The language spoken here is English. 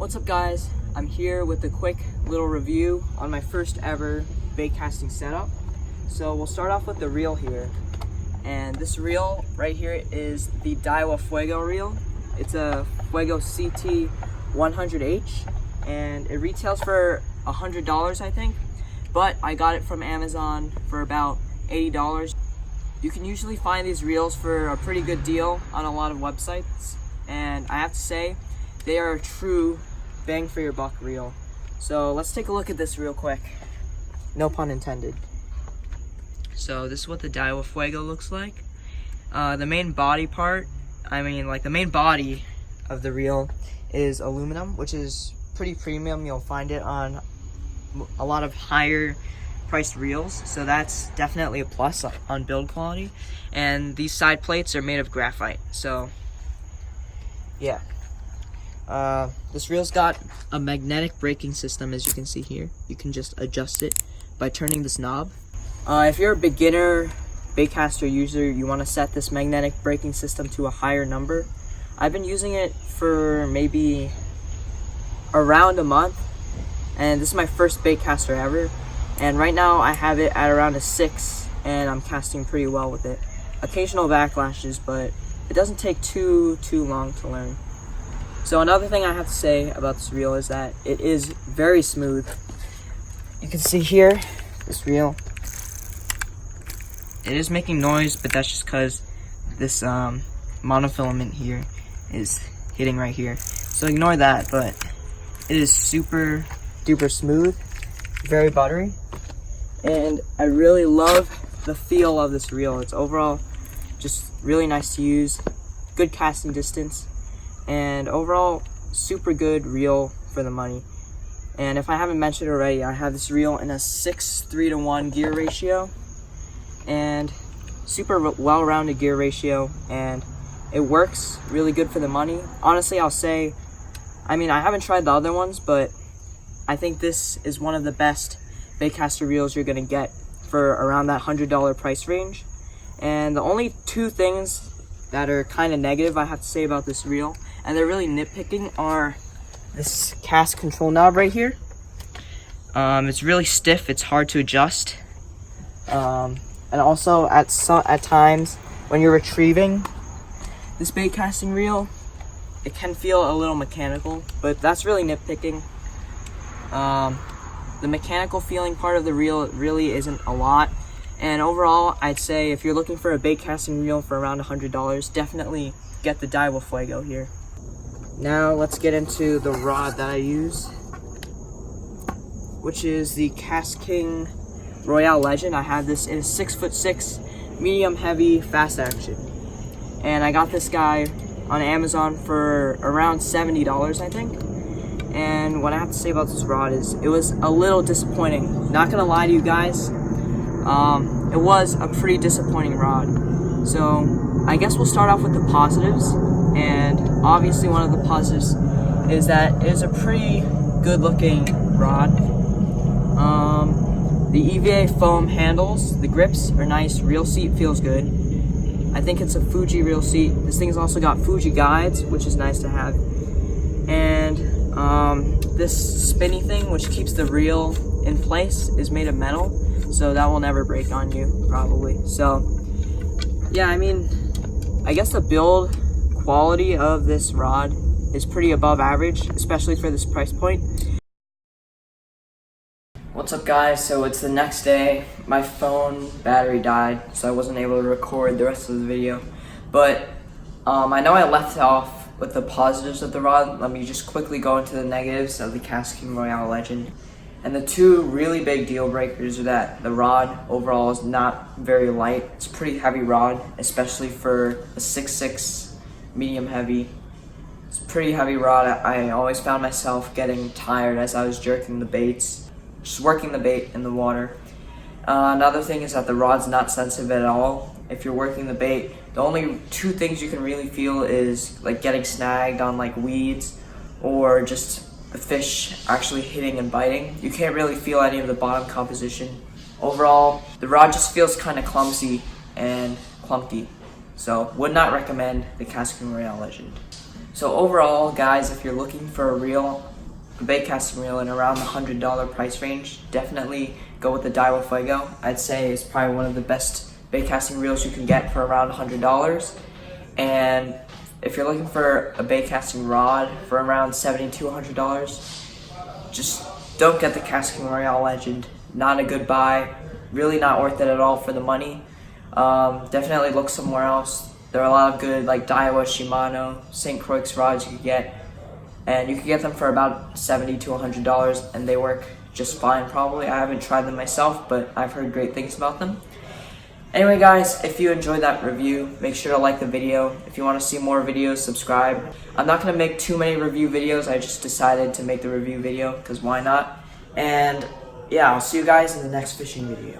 What's up guys, I'm here with a quick little review on my first ever bait casting setup. So we'll start off with the reel here, and this reel right here is the Daiwa Fuego reel. It's a Fuego CT 100H and it retails for $100 I think, but I got it from Amazon for about $80. You can usually find these reels for a pretty good deal on a lot of websites, and I have to say they are a true bang for your buck reel. So let's take a look at this real quick. No pun intended. So this is what the Daiwa Fuego looks like. The main body part, the main body of the reel is aluminum, which is pretty premium. You'll find it on a lot of higher priced reels, so that's definitely a plus on build quality. And these side plates are made of graphite, so yeah. This reel's got a magnetic braking system, as you can see here. You can just adjust it by turning this knob. If you're a beginner baitcaster user, you want to set this magnetic braking system to a higher number. I've been using it for maybe around a month, and this is my first baitcaster ever. And right now I have it at around a 6, and I'm casting pretty well with it. Occasional backlashes, but it doesn't take too long to learn. So another thing I have to say about this reel is that it is very smooth. You can see here, this reel, it is making noise, but that's just because this monofilament here is hitting right here. So ignore that, but it is super duper smooth, very buttery, and I really love the feel of this reel. It's overall just really nice to use, good casting distance, and overall super good reel for the money. And if I haven't mentioned already, I have this reel in a 6:3:1 gear ratio, and super well-rounded gear ratio, and it works really good for the money. Honestly, I'll say, I haven't tried the other ones, but I think this is one of the best baitcaster reels you're gonna get for around that $100 price range. And the only two things that are kind of negative I have to say about this reel, and they're really nitpicking, are this cast control knob right here. It's really stiff, it's hard to adjust. And also at times when you're retrieving this bait casting reel, it can feel a little mechanical, but that's really nitpicking. The mechanical feeling part of the reel really isn't a lot. And overall, I'd say if you're looking for a bait casting reel for around $100, definitely get the Daiwa Fuego here. Now let's get into the rod that I use, which is the Kastking Royale Legend. I have this in a 6'6", medium heavy, fast action. And I got this guy on Amazon for around $70, I think. And what I have to say about this rod is it was a little disappointing. Not gonna lie to you guys. It was a pretty disappointing rod. So I guess we'll start off with the positives. And obviously one of the positives is that it is a pretty good looking rod. The EVA foam handles, the grips are nice, reel seat feels good. I think it's a Fuji reel seat. This thing's also got Fuji guides, which is nice to have. And this spinny thing, which keeps the reel in place, is made of metal, so that will never break on you, probably. So yeah, I guess the build quality of this rod is pretty above average, especially for this price point. What's up guys, so it's the next day. My phone battery died, so I wasn't able to record the rest of the video, but I know I left off with the positives of the rod. Let me just quickly go into the negatives of the Kastking Royale Legend. And the two really big deal breakers are that the rod overall is not very light. It's a pretty heavy rod, especially for a 6'6", medium heavy. It's a pretty heavy rod. I always found myself getting tired as I was jerking the baits, just working the bait in the water. Another thing is that the rod's not sensitive at all. If you're working the bait, the only two things you can really feel is like getting snagged on like weeds, or just the fish actually hitting and biting. You can't really feel any of the bottom composition. Overall, the rod just feels kind of clumsy and clunky. So would not recommend the Kastking Royale Legend. So overall, guys, if you're looking for a bait casting reel in around the $100 price range, definitely go with the Daiwa Fuego. I'd say it's probably one of the best bait casting reels you can get for around $100. And if you're looking for a bait casting rod for around $70 to $100, just don't get the Kastking Royale Legend. Not a good buy. Really not worth it at all for the money. Definitely look somewhere else. There are a lot of good like Daiwa, Shimano, St. Croix rods you could get, and you could get them for about $70 to $100, and they work just fine probably. I haven't tried them myself, but I've heard great things about them. Anyway guys, if you enjoyed that review, make sure to like the video. If you want to see more videos, subscribe. I'm not going to make too many review videos. I just decided to make the review video because why not? And yeah, I'll see you guys in the next fishing video.